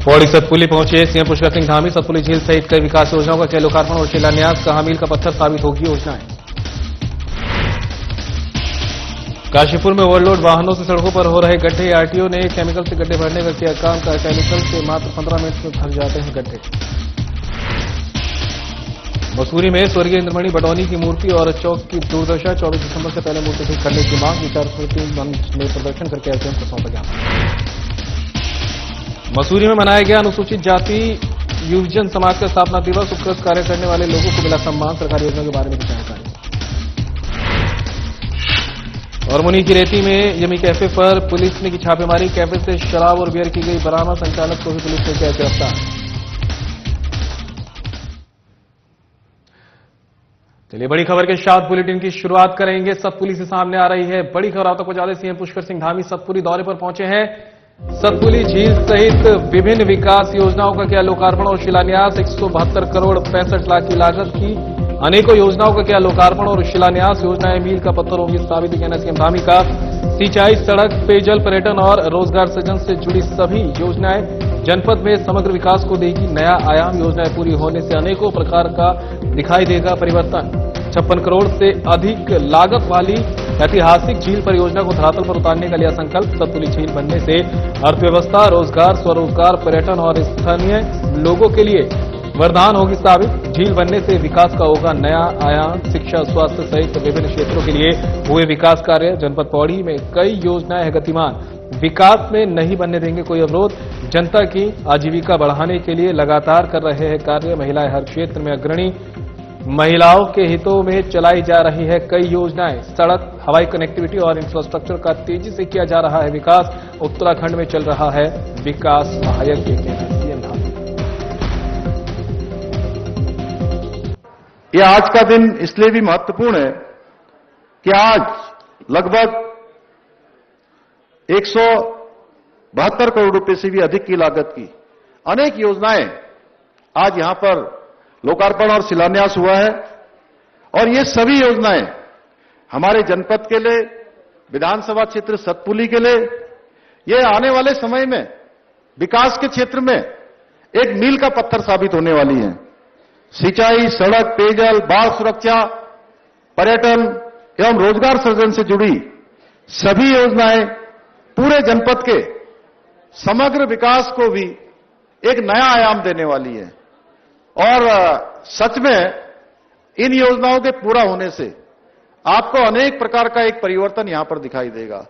पौड़ी सतपुली पहुंचे सीएम पुष्कर सिंह धामी। सतपुली झील सहित कई विकास योजनाओं का किया लोकार्पण और शिलान्यास। कहा मील का पत्थर साबित होगी योजनाएं। काशीपुर में ओवरलोड वाहनों से सड़कों पर हो रहे गड्ढे। आरटीओ ने केमिकल से गड्ढे भरने का किया काम। का केमिकल से मात्र 15 मिनट में भर जाते हैं गड्ढे। मसूरी में स्वर्गीय इंद्रमणि बडौनी की मूर्ति और चौक की दुर्दशा। 24 दिसंबर से पहले मूर्ति ठीक करने की मांग। विचार समिति मंच में प्रदर्शन करके एसडीएम को सौंपा ज्ञापन। मसूरी में मनाया गया अनुसूचित जाति युवजन समाज का स्थापना दिवस। उत्कृष्ट कार्य करने वाले लोगों को मिला सम्मान। सरकारी योजनाओं के बारे में दी जानकारी। और मुनी की रेती में यमी कैफे पर पुलिस ने की छापेमारी। कैफे से शराब और बियर की गई बरामद। संचालक को भी पुलिस ने किया गिरफ्तार। चलिए बड़ी खबर के साथ बुलेटिन की शुरुआत करेंगे। सतपुली से सामने आ रही है बड़ी खबर। आप तक पहुंचा दें, सीएम पुष्कर सिंह धामी सतपुली दौरे पर पहुंचे हैं। सतपुली झील सहित विभिन्न विकास योजनाओं का किया लोकार्पण और शिलान्यास। 172 करोड़ 65 लाख की लागत की अनेकों योजनाओं का किया लोकार्पण और शिलान्यास। योजनाएं मील का पत्थर होगी साबित। कहना सीएम धामी का। सिंचाई, सड़क, पेयजल, पर्यटन और रोजगार सृजन से जुड़ी सभी योजनाएं जनपद में समग्र विकास को देगी नया आयाम। योजनाएं पूरी होने से अनेकों प्रकार का दिखाई देगा परिवर्तन। 56 करोड़ से अधिक लागत वाली ऐतिहासिक झील परियोजना को धरातल पर उतारने का लिया संकल्प। सतपुली झील बनने से अर्थव्यवस्था, रोजगार, स्वरोजगार, पर्यटन और स्थानीय लोगों के लिए वरदान होगी साबित। झील बनने से विकास का होगा नया आयाम। शिक्षा, स्वास्थ्य सहित विभिन्न क्षेत्रों के लिए हुए विकास कार्य। जनपद पौड़ी में कई योजनाएं हैं गतिमान। विकास में नहीं बनने देंगे कोई अवरोध। जनता की आजीविका बढ़ाने के लिए लगातार कर रहे हैं कार्य। महिलाएं हर क्षेत्र में अग्रणी। महिलाओं के हितों में चलाई जा रही है कई योजनाएं। सड़क, हवाई कनेक्टिविटी और इंफ्रास्ट्रक्चर का तेजी से किया जा रहा है विकास। उत्तराखंड में चल रहा है विकास महायज्ञ। सीएम धामी। ये आज का दिन इसलिए भी महत्वपूर्ण है कि आज लगभग 172 करोड़ रुपए से भी अधिक की लागत की अनेक योजनाएं आज यहां पर लोकार्पण और शिलान्यास हुआ है। और ये सभी योजनाएं हमारे जनपद के लिए, विधानसभा क्षेत्र सतपुली के लिए, ये आने वाले समय में विकास के क्षेत्र में एक मील का पत्थर साबित होने वाली है। सिंचाई, सड़क, पेयजल, बाढ़ सुरक्षा, पर्यटन एवं रोजगार सृजन से जुड़ी सभी योजनाएं पूरे जनपद के समग्र विकास को भी एक नया आयाम देने वाली है। और सच में इन योजनाओं के पूरा होने से आपको अनेक प्रकार का एक परिवर्तन यहां पर दिखाई देगा।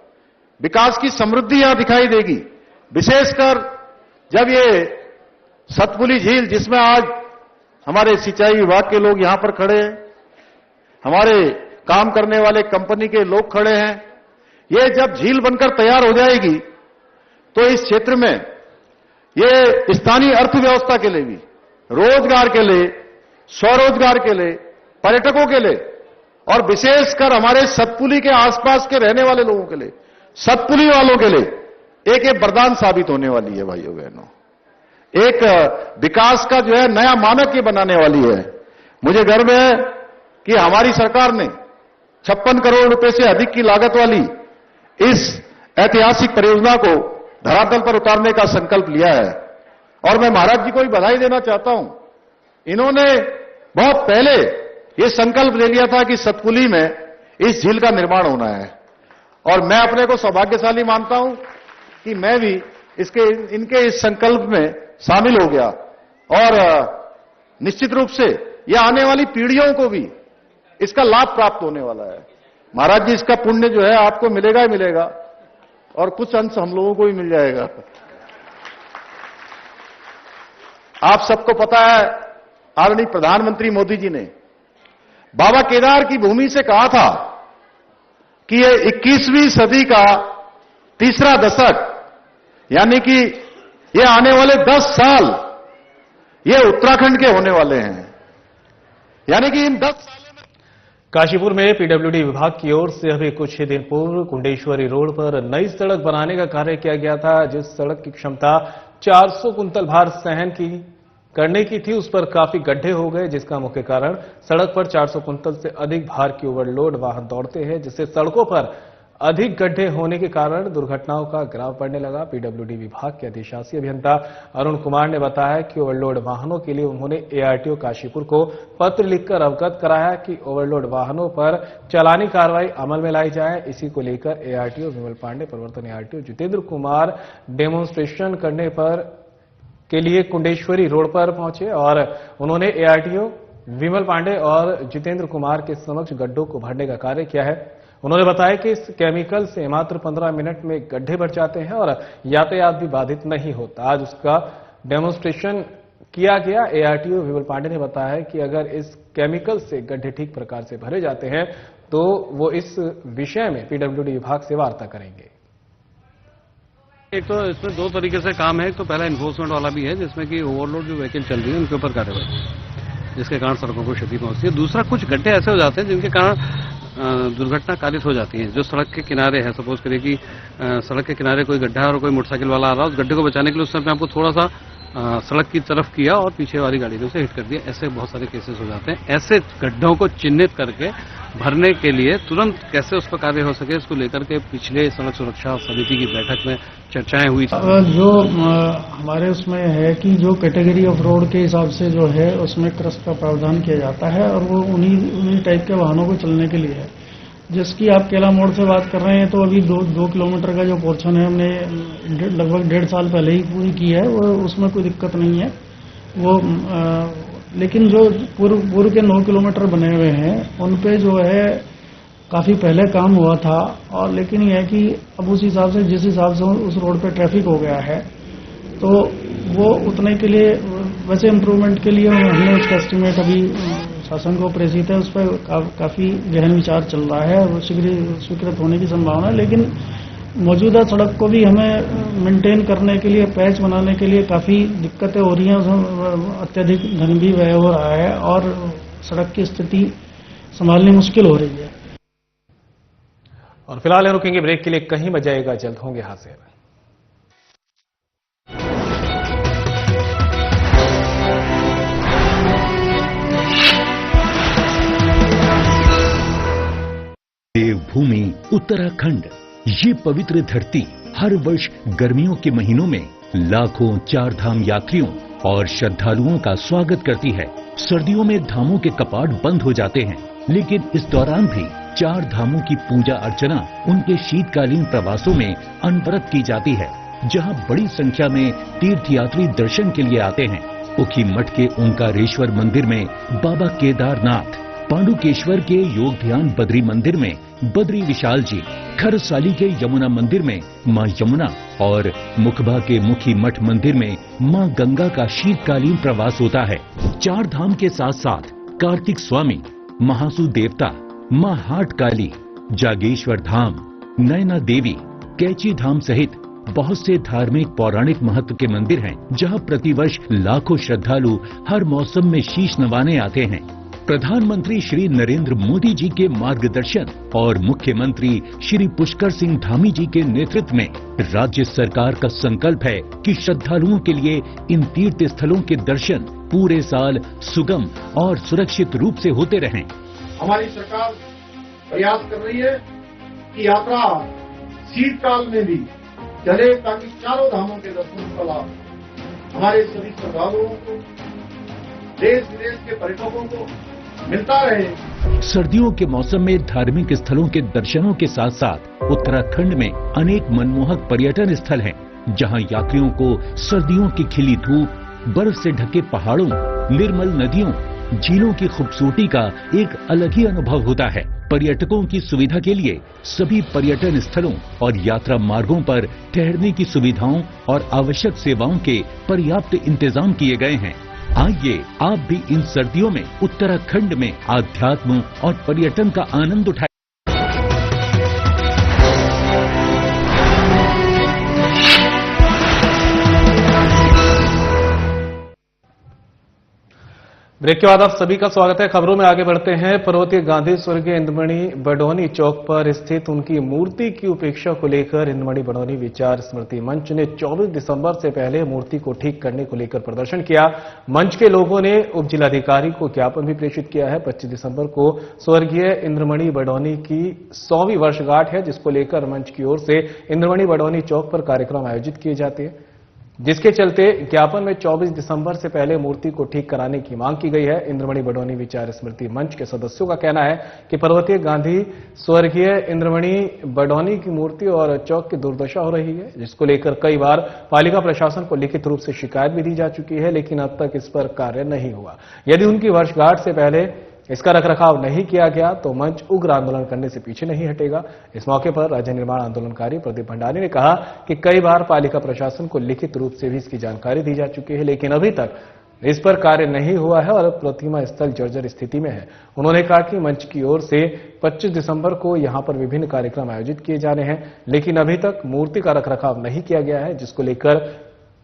विकास की समृद्धि यहां दिखाई देगी। विशेषकर जब ये सतपुली झील, जिसमें आज हमारे सिंचाई विभाग के लोग यहां पर खड़े हैं, हमारे काम करने वाले कंपनी के लोग खड़े हैं, ये जब झील बनकर तैयार हो जाएगी तो इस क्षेत्र में ये स्थानीय अर्थव्यवस्था के लिए भी, रोजगार के लिए, स्वरोजगार के लिए, पर्यटकों के लिए और विशेषकर हमारे सतपुली के आसपास के रहने वाले लोगों के लिए, सतपुली वालों के लिए एक वरदान साबित होने वाली है। भाइयों बहनों, एक विकास का जो है नया मानक ये बनाने वाली है। मुझे गर्व है कि हमारी सरकार ने 56 करोड़ रुपए से अधिक की लागत वाली इस ऐतिहासिक परियोजना को धरातल पर उतारने का संकल्प लिया है। और मैं महाराज जी को भी बधाई देना चाहता हूं। इन्होंने बहुत पहले ये संकल्प ले लिया था कि सतपुली में इस झील का निर्माण होना है। और मैं अपने को सौभाग्यशाली मानता हूं कि मैं भी इनके इस संकल्प में शामिल हो गया। और निश्चित रूप से ये आने वाली पीढ़ियों को भी इसका लाभ प्राप्त होने वाला है। महाराज जी, इसका पुण्य जो है आपको मिलेगा ही मिलेगा और कुछ अंश हम लोगों को भी मिल जाएगा। आप सबको पता है, आदरणीय प्रधानमंत्री मोदी जी ने बाबा केदार की भूमि से कहा था कि ये 21वीं सदी का तीसरा दशक, यानी कि ये आने वाले 10 साल ये उत्तराखंड के होने वाले हैं। यानी कि इन 10 सालों में काशीपुर में पीडब्ल्यूडी विभाग की ओर से अभी कुछ ही दिन पूर्व कुंडेश्वरी रोड पर नई सड़क बनाने का कार्य किया गया था। जिस सड़क की क्षमता 400 कुंतल भार सहन करने की थी, उस पर काफी गड्ढे हो गए, जिसका मुख्य कारण सड़क पर 400 कुंतल से अधिक भार की ओवरलोड वाहन दौड़ते हैं, जिससे सड़कों पर अधिक गड्ढे होने के कारण दुर्घटनाओं का ग्राफ बढ़ने लगा। पीडब्ल्यूडी विभाग के अधिशासी अभियंता अरुण कुमार ने बताया कि ओवरलोड वाहनों के लिए उन्होंने एआरटीओ काशीपुर को पत्र लिखकर अवगत कराया कि ओवरलोड वाहनों पर चालानी कार्रवाई अमल में लाई जाए। इसी को लेकर एआरटीओ विमल पांडे, प्रवर्तन एआरटीओ जितेंद्र कुमार डेमोन्स्ट्रेशन करने के लिए कुंडेश्वरी रोड पर पहुंचे और उन्होंने एआरटीओ विमल पांडे और जितेंद्र कुमार के समक्ष गड्ढों को भरने का कार्य किया है। उन्होंने बताया कि इस केमिकल से मात्र 15 मिनट में गड्ढे भर जाते हैं और यातायात भी बाधित नहीं होता। आज उसका डेमोन्स्ट्रेशन किया गया। एआरटीओ विमल पांडे ने बताया कि अगर इस केमिकल से गड्ढे ठीक प्रकार से भरे जाते हैं तो वो इस विषय में पीडब्ल्यूडी विभाग से वार्ता करेंगे। एक तो इसमें दो तरीके से काम है। एक तो पहला इन्फोर्समेंट वाला भी है जिसमें कि ओवरलोड जो व्हीकल चल रही है उनके ऊपर कार्रवाई, जिसके कारण सड़कों को क्षति पहुंचती है। दूसरा, कुछ गड्ढे ऐसे हो जाते हैं जिनके कारण दुर्घटना कारित हो जाती है। जो सड़क के किनारे है, सपोज करिए कि सड़क के किनारे कोई गड्ढा है और कोई मोटरसाइकिल वाला आ रहा है, उस गड्ढे को बचाने के लिए उस समय आपको थोड़ा सा सड़क की तरफ किया और पीछे वाली गाड़ी ने उसे हिट कर दिया। ऐसे बहुत सारे केसेस हो जाते हैं। ऐसे गड्ढों को चिन्हित करके भरने के लिए तुरंत कैसे उस पर कार्य हो सके, इसको लेकर के पिछले सड़क सुरक्षा समिति की बैठक में चर्चाएं हुई। जो हमारे उसमें है कि जो कैटेगरी ऑफ रोड के हिसाब से जो है उसमें क्रस्ट का प्रावधान किया जाता है और वो उन्हीं टाइप के वाहनों को चलने के लिए है। जिसकी आप केला मोड़ से बात कर रहे हैं तो अभी 2 किलोमीटर का जो पोर्शन है हमने लगभग 1.5 साल पहले ही पूरी की है, वो उसमें कोई दिक्कत नहीं है वो। लेकिन जो पूर्व के 9 किलोमीटर बने हुए हैं उन पे जो है काफी पहले काम हुआ था, और लेकिन यह है कि अब उस हिसाब से जिस हिसाब से उस रोड पे ट्रैफिक हो गया है तो वो उतने के लिए वैसे इम्प्रूवमेंट के लिए हमने उसका एस्टीमेट अभी शासन को प्रेषित है। उस पर काफी गहन विचार चल रहा है और स्वीकृत होने की संभावना है। लेकिन मौजूदा सड़क को भी हमें मेंटेन करने के लिए, पैच बनाने के लिए काफी दिक्कतें हो रही हैं। उसमें अत्यधिक धन भी व्यय हो रहा है और सड़क की स्थिति संभालनी मुश्किल हो रही है। और फिलहाल रुकेंगे ब्रेक के लिए, कहीं मत जाइएगा, जल्द होंगे हाजिर। देवभूमि उत्तराखंड, ये पवित्र धरती हर वर्ष गर्मियों के महीनों में लाखों चार धाम यात्रियों और श्रद्धालुओं का स्वागत करती है। सर्दियों में धामों के कपाट बंद हो जाते हैं, लेकिन इस दौरान भी चार धामों की पूजा अर्चना उनके शीतकालीन प्रवासों में अनवरत की जाती है, जहां बड़ी संख्या में तीर्थयात्री दर्शन के लिए आते हैं। उखी मठ के ओंकारेश्वर मंदिर में बाबा केदारनाथ, पांडुकेश्वर के योग ध्यान बद्री मंदिर में बद्री विशाल जी, खरसाली के यमुना मंदिर में मां यमुना और मुखबा के मुखी मठ मंदिर में मां गंगा का शीतकालीन प्रवास होता है। चार धाम के साथ साथ कार्तिक स्वामी, महासु देवता, मां हाट काली, जागेश्वर धाम, नैना देवी, कैची धाम सहित बहुत से धार्मिक पौराणिक महत्व के मंदिर हैं, जहां प्रतिवर्ष लाखों श्रद्धालु हर मौसम में शीश नवाने आते हैं। प्रधानमंत्री श्री नरेंद्र मोदी जी के मार्गदर्शन और मुख्यमंत्री श्री पुष्कर सिंह धामी जी के नेतृत्व में राज्य सरकार का संकल्प है कि श्रद्धालुओं के लिए इन तीर्थ स्थलों के दर्शन पूरे साल सुगम और सुरक्षित रूप से होते रहें। हमारी सरकार प्रयास कर रही है कि यात्रा शीतकाल में भी चले, ताकि चारों धामों के दर्शन का लाभ हमारे सभी श्रद्धालुओं को, देश विदेश के पर्यटकों को मिलता रहे। सर्दियों के मौसम में धार्मिक स्थलों के दर्शनों के साथ साथ उत्तराखंड में अनेक मनमोहक पर्यटन स्थल हैं, जहां यात्रियों को सर्दियों की खिली धूप, बर्फ से ढके पहाड़ों, निर्मल नदियों, झीलों की खूबसूरती का एक अलग ही अनुभव होता है। पर्यटकों की सुविधा के लिए सभी पर्यटन स्थलों और यात्रा मार्गों पर ठहरने की सुविधाओं और आवश्यक सेवाओं के पर्याप्त इंतजाम किए गए हैं। आइए आप भी इन सर्दियों में उत्तराखंड में आध्यात्म और पर्यटन का आनंद उठाएं। ब्रेक के बाद आप सभी का स्वागत है। खबरों में आगे बढ़ते हैं। पर्वतीय गांधी स्वर्गीय इंद्रमणि बडोनी चौक पर स्थित उनकी मूर्ति की उपेक्षा को लेकर इंद्रमणि बडोनी विचार स्मृति मंच ने 24 दिसंबर से पहले मूर्ति को ठीक करने को लेकर प्रदर्शन किया। मंच के लोगों ने उप जिलाधिकारी को ज्ञापन भी प्रेषित किया है। 25 दिसंबर को स्वर्गीय इंद्रमणि बडोनी की 100वीं वर्षगांठ है, जिसको लेकर मंच की ओर से इंद्रमणि बडोनी चौक पर कार्यक्रम आयोजित किए जाते हैं, जिसके चलते ज्ञापन में 24 दिसंबर से पहले मूर्ति को ठीक कराने की मांग की गई है। इंद्रमणि बडोनी विचार स्मृति मंच के सदस्यों का कहना है कि पर्वतीय गांधी स्वर्गीय इंद्रमणि बडोनी की मूर्ति और चौक की दुर्दशा हो रही है, जिसको लेकर कई बार पालिका प्रशासन को लिखित रूप से शिकायत भी दी जा चुकी है, लेकिन अब तक इस पर कार्य नहीं हुआ। यदि उनकी वर्षगांठ से पहले इसका रखरखाव नहीं किया गया तो मंच उग्र आंदोलन करने से पीछे नहीं हटेगा। इस मौके पर राज्य निर्माण आंदोलनकारी प्रदीप भंडारी ने कहा कि कई बार पालिका प्रशासन को लिखित रूप से भी इसकी जानकारी दी जा चुकी है, लेकिन अभी तक इस पर कार्य नहीं हुआ है और प्रतिमा स्थल जर्जर स्थिति में है। उन्होंने कहा कि मंच की ओर से 25 दिसंबर को यहां पर विभिन्न कार्यक्रम आयोजित किए जाने हैं, लेकिन अभी तक मूर्ति का रखरखाव नहीं किया गया है, जिसको लेकर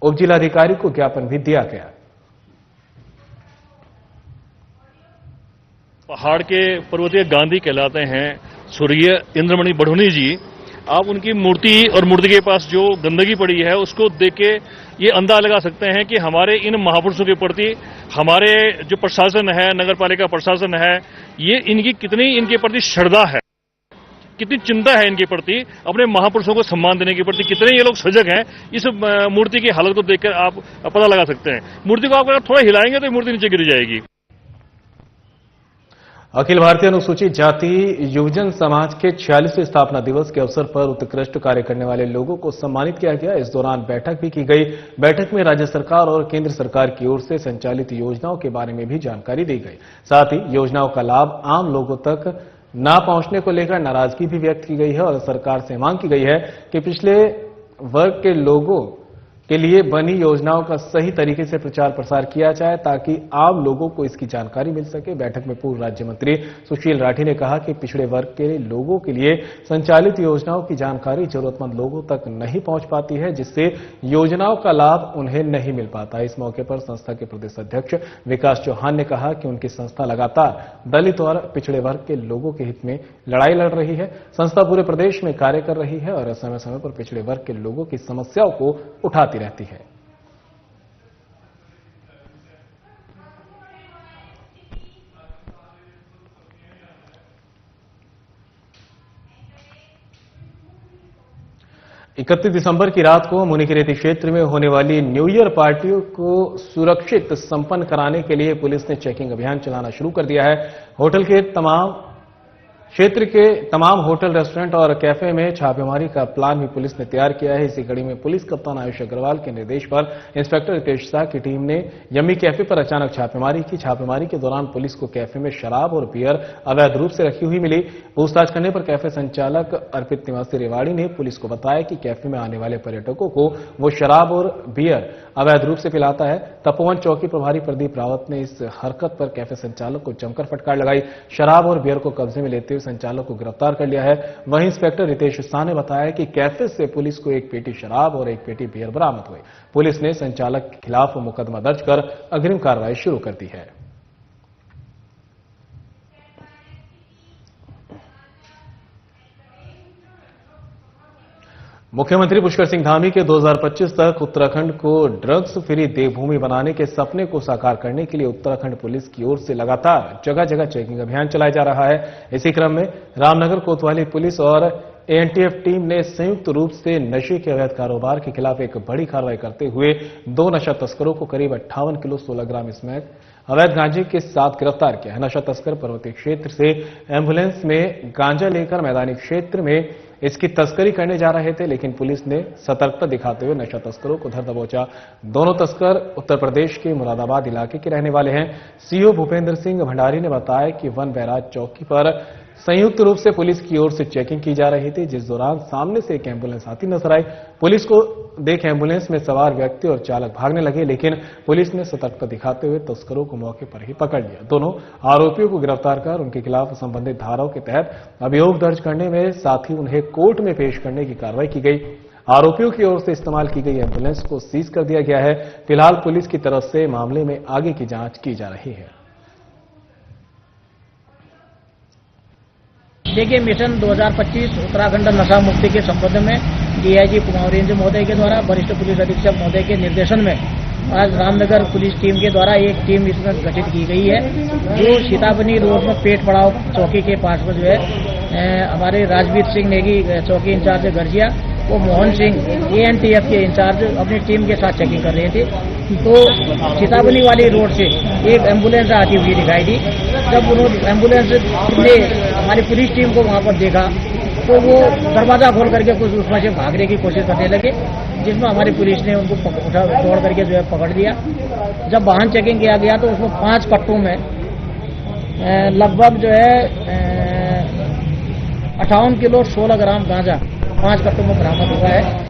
उप जिलाधिकारी को ज्ञापन भी दिया गया। पहाड़ के पर्वतीय गांधी कहलाते हैं स्वर्गीय इंद्रमणि बडोनी जी। आप उनकी मूर्ति और मूर्ति के पास जो गंदगी पड़ी है उसको देख के ये अंदाजा लगा सकते हैं कि हमारे इन महापुरुषों के प्रति हमारे जो प्रशासन है, नगर पालिका प्रशासन है, ये इनकी कितनी इनके प्रति श्रद्धा है, कितनी चिंता है इनके प्रति, अपने महापुरुषों को सम्मान देने के प्रति कितने ये लोग सजग हैं। इस मूर्ति की हालत को देखकर आप पता लगा सकते हैं। मूर्ति को आप अगर थोड़ा हिलाएंगे तो मूर्ति नीचे गिर जाएगी। अखिल भारतीय अनुसूचित जाति युवजन समाज के 46वें स्थापना दिवस के अवसर पर उत्कृष्ट कार्य करने वाले लोगों को सम्मानित किया गया। इस दौरान बैठक भी की गई। बैठक में राज्य सरकार और केंद्र सरकार की ओर से संचालित योजनाओं के बारे में भी जानकारी दी गई। साथ ही योजनाओं का लाभ आम लोगों तक न पहुंचने को लेकर नाराजगी भी व्यक्त की गई है और सरकार से मांग की गई है कि पिछले वर्ग के लोगों के लिए बनी योजनाओं का सही तरीके से प्रचार प्रसार किया जाए ताकि आम लोगों को इसकी जानकारी मिल सके। बैठक में पूर्व राज्य मंत्री सुशील राठी ने कहा कि पिछड़े वर्ग के लोगों के लिए संचालित योजनाओं की जानकारी जरूरतमंद लोगों तक नहीं पहुंच पाती है, जिससे योजनाओं का लाभ उन्हें नहीं मिल पाता। इस मौके पर संस्था के प्रदेश अध्यक्ष विकास चौहान ने कहा कि उनकी संस्था लगातार दलित और पिछड़े वर्ग के लोगों के हित में लड़ाई लड़ रही है। संस्था पूरे प्रदेश में कार्य कर रही है और समय समय पर पिछड़े वर्ग के लोगों की समस्याओं को उठाती रहती है। इकतीस दिसंबर की रात को मुनिकीरेती क्षेत्र में होने वाली न्यू ईयर पार्टियों को सुरक्षित संपन्न कराने के लिए पुलिस ने चेकिंग अभियान चलाना शुरू कर दिया है। होटल के क्षेत्र के तमाम होटल, रेस्टोरेंट और कैफे में छापेमारी का प्लान भी पुलिस ने तैयार किया है। इसी कड़ी में पुलिस कप्तान आयुष अग्रवाल के निर्देश पर इंस्पेक्टर रितेश शाह की टीम ने यम्मी कैफे पर अचानक छापेमारी की। छापेमारी के दौरान पुलिस को कैफे में शराब और बियर अवैध रूप से रखी हुई मिली। पूछताछ करने पर कैफे संचालक अर्पित निवासी रेवाड़ी ने पुलिस को बताया कि कैफे में आने वाले पर्यटकों को वो शराब और बियर अवैध रूप से पिलाता है। तपोवन चौकी प्रभारी प्रदीप रावत ने इस हरकत पर कैफे संचालक को जमकर फटकार लगाई। शराब और बियर को कब्जे में लेते हुए संचालक को गिरफ्तार कर लिया है। वहीं इंस्पेक्टर रितेश शाह ने बताया कि कैफे से पुलिस को एक पेटी शराब और एक पेटी बियर बरामद हुई। पुलिस ने संचालक के खिलाफ मुकदमा दर्ज कर अग्रिम कार्रवाई शुरू कर दी है। मुख्यमंत्री पुष्कर सिंह धामी के 2025 तक उत्तराखंड को ड्रग्स फ्री देवभूमि बनाने के सपने को साकार करने के लिए उत्तराखंड पुलिस की ओर से लगातार जगह जगह चेकिंग अभियान चलाया जा रहा है। इसी क्रम में रामनगर कोतवाली पुलिस और एएनटीएफ टीम ने संयुक्त रूप से नशे के अवैध कारोबार के खिलाफ एक बड़ी कार्रवाई करते हुए 2 नशा तस्करों को करीब 58 किलो 16 ग्राम स्मैक अवैध गांजे के साथ गिरफ्तार किया है। नशा तस्कर पर्वतीय क्षेत्र से एम्बुलेंस में गांजा लेकर मैदानी क्षेत्र में इसकी तस्करी करने जा रहे थे, लेकिन पुलिस ने सतर्कता दिखाते हुए नशा तस्करों को धर दबोचा। दोनों तस्कर उत्तर प्रदेश के मुरादाबाद इलाके के रहने वाले हैं। सीओ भूपेंद्र सिंह भंडारी ने बताया कि वन बैराज चौकी पर संयुक्त रूप से पुलिस की ओर से चेकिंग की जा रही थी, जिस दौरान सामने से एक एम्बुलेंस आती नजर आई। पुलिस को देख एम्बुलेंस में सवार व्यक्ति और चालक भागने लगे, लेकिन पुलिस ने सतर्कता दिखाते हुए तस्करों को मौके पर ही पकड़ लिया। दोनों आरोपियों को गिरफ्तार कर उनके खिलाफ संबंधित धाराओं के तहत अभियोग दर्ज करने में साथ ही उन्हें कोर्ट में पेश करने की कार्रवाई की गई। आरोपियों की ओर से इस्तेमाल की गई एम्बुलेंस को सीज कर दिया गया है। फिलहाल पुलिस की तरफ से मामले में आगे की जांच की जा रही है। देखिए, मिशन 2025 उत्तराखंड नशा मुक्ति के संबंध में डीआईजी कुमारेंद्र महोदय के द्वारा वरिष्ठ पुलिस अधीक्षक महोदय के निर्देशन में आज रामनगर पुलिस टीम के द्वारा एक टीम इसमें गठित की गई है, जो सीताबनी रोड में पेट पड़ाव चौकी के पास में जो है हमारे राजवीर सिंह नेगी चौकी इंचार्ज गर्जिया, वो मोहन सिंह ANTF के इंचार्ज अपनी टीम के साथ चेकिंग कर रहे थे। तो सीताबनी वाली रोड से एक एम्बुलेंस आती हुई दिखाई दी। जब उन्होंने एम्बुलेंस ने हमारी पुलिस टीम को वहां पर देखा तो वो दरवाजा खोल करके कुछ उसमें से भागने की कोशिश करने लगे, जिसमें हमारी पुलिस ने उनको तोड़ करके जो है पकड़ लिया। जब वाहन चेकिंग किया गया तो उसमें 5 कट्टों में लगभग जो है 58 किलो 16 ग्राम गांजा 5 कट्टों में बरामद हुआ है।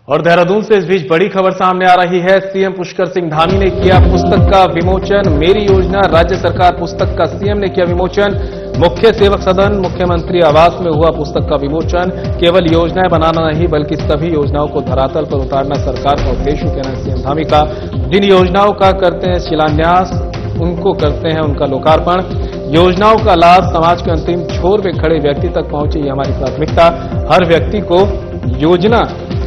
और देहरादून से इस बीच बड़ी खबर सामने आ रही है। सीएम पुष्कर सिंह धामी ने किया पुस्तक का विमोचन। मेरी योजना राज्य सरकार पुस्तक का सीएम ने किया विमोचन। मुख्य सेवक सदन मुख्यमंत्री आवास में हुआ पुस्तक का विमोचन। केवल योजनाएं बनाना नहीं बल्कि सभी योजनाओं को धरातल पर उतारना सरकार का उद्देश्य, कहना है सीएम धामी का। जिन योजनाओं का करते हैं शिलान्यास, उनको करते हैं उनका लोकार्पण। योजनाओं का लाभ समाज के अंतिम छोर पे खड़े व्यक्ति तक पहुंचे, ये हमारी प्राथमिकता। हर व्यक्ति को योजना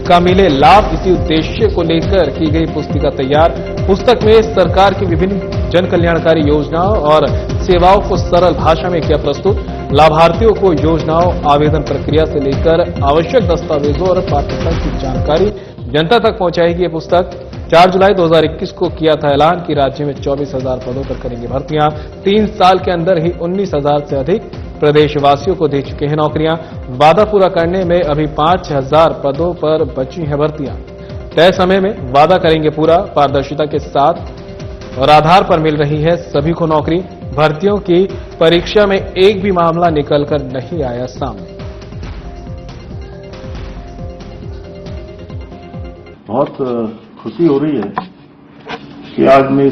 का मिले लाभ, इसी उद्देश्य को लेकर की गई पुस्तिका तैयार। पुस्तक में सरकार की विभिन्न जन कल्याणकारी योजनाओं और सेवाओं को सरल भाषा में किया प्रस्तुत। लाभार्थियों को योजनाओं, आवेदन प्रक्रिया से लेकर आवश्यक दस्तावेजों और पात्रता की जानकारी जनता तक पहुंचाएगी ये पुस्तक। 4 जुलाई 2021 को किया था ऐलान कि राज्य में 24,000 पदों पर करेंगे भर्तियां। 3 साल के अंदर ही 19,000 से अधिक प्रदेशवासियों को दे चुके हैं नौकरियां। वादा पूरा करने में अभी 5,000 पदों पर बची हैं भर्तियां। तय समय में वादा करेंगे पूरा, पारदर्शिता के साथ और आधार पर मिल रही है सभी को नौकरी। भर्तियों की परीक्षा में एक भी मामला निकलकर नहीं आया सामने। बहुत खुशी हो रही है कि आज मैं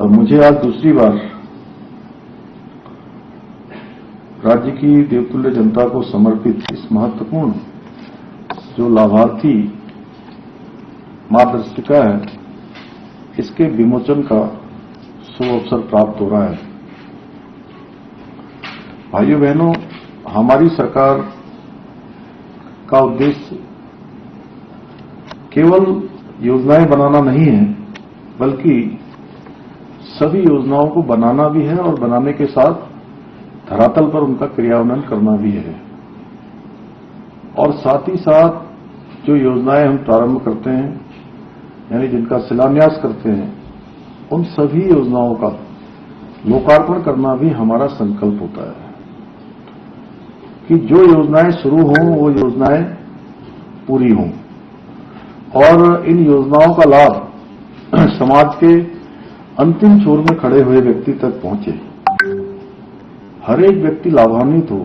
मुझे आज दूसरी बार राज्य की देवतुल्य जनता को समर्पित इस महत्वपूर्ण जो लाभार्थी मार्गदर्शिका है, इसके विमोचन का शुभ अवसर प्राप्त हो रहा है। भाइयों बहनों, हमारी सरकार का उद्देश्य केवल योजनाएं बनाना नहीं है, बल्कि सभी योजनाओं को बनाना भी है और बनाने के साथ धरातल पर उनका क्रियान्वयन करना भी है। और साथ ही साथ जो योजनाएं हम प्रारंभ करते हैं, यानी जिनका शिलान्यास करते हैं, उन सभी योजनाओं का लोकार्पण करना भी हमारा संकल्प होता है कि जो योजनाएं शुरू हों वो योजनाएं पूरी हों और इन योजनाओं का लाभ समाज के अंतिम छोर में खड़े हुए व्यक्ति तक पहुंचे, हर एक व्यक्ति लाभान्वित हो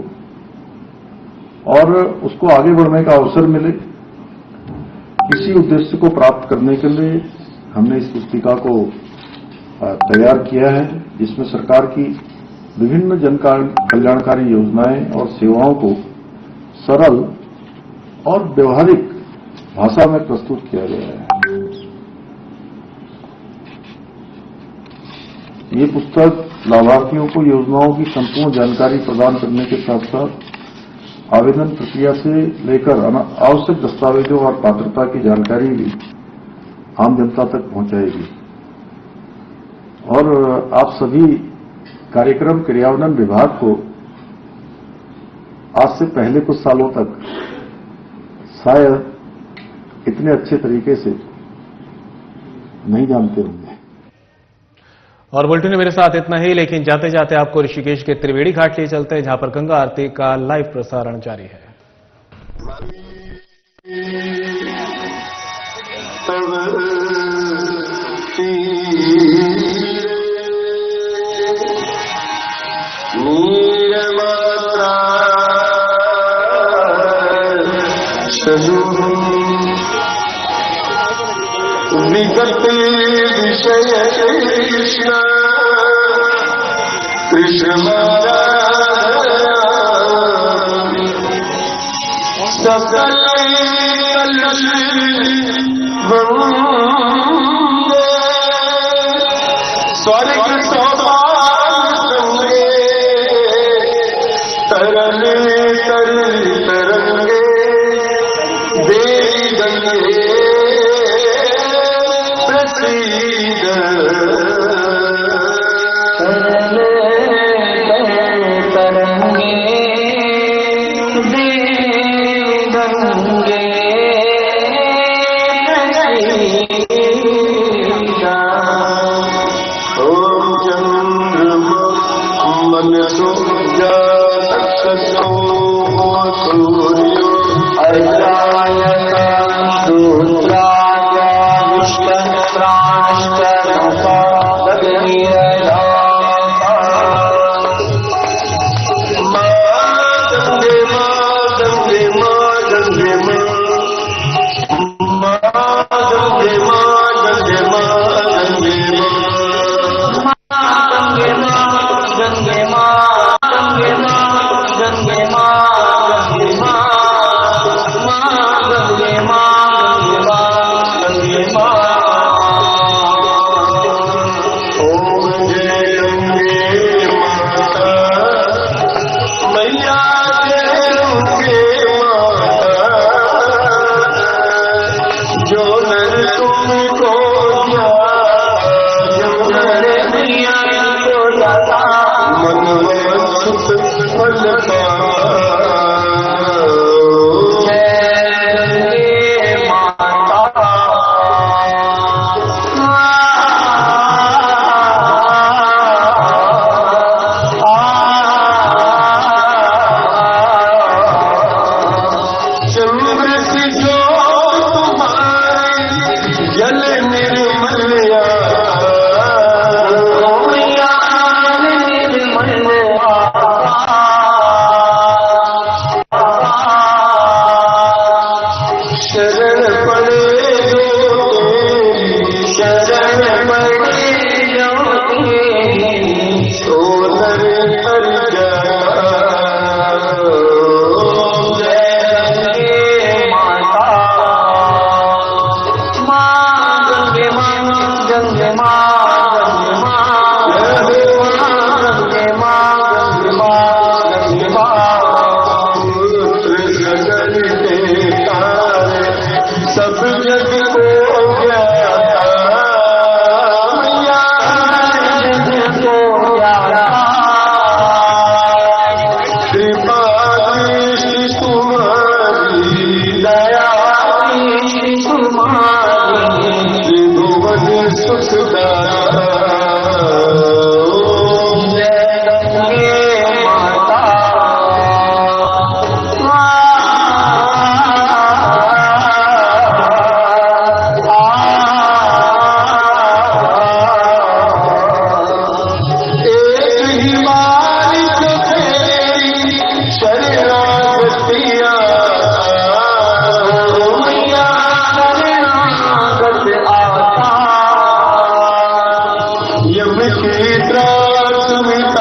और उसको आगे बढ़ने का अवसर मिले। इसी उद्देश्य को प्राप्त करने के लिए हमने इस पुस्तिका को तैयार किया है, जिसमें सरकार की विभिन्न जन कल्याणकारी योजनाएं और सेवाओं को सरल और व्यवहारिक भाषा में प्रस्तुत किया गया है। ये पुस्तक लाभार्थियों को योजनाओं की संपूर्ण जानकारी प्रदान करने के साथ साथ आवेदन प्रक्रिया से लेकर आवश्यक दस्तावेजों और पात्रता की जानकारी भी आम जनता तक पहुंचाएगी। और आप सभी कार्यक्रम क्रियान्वयन विभाग को आज से पहले कुछ सालों तक शायद इतने अच्छे तरीके से नहीं जानते होंगे। और बुलेटिन में मेरे साथ इतना ही, लेकिन जाते जाते आपको ऋषिकेश के त्रिवेणी घाट ले चलते हैं, जहां पर गंगा आरती का लाइव प्रसारण जारी है। विगत विषय कृष्ण कृष्ण सकल स्वर्ग सौभाग्य सूर्यो यम की त्रास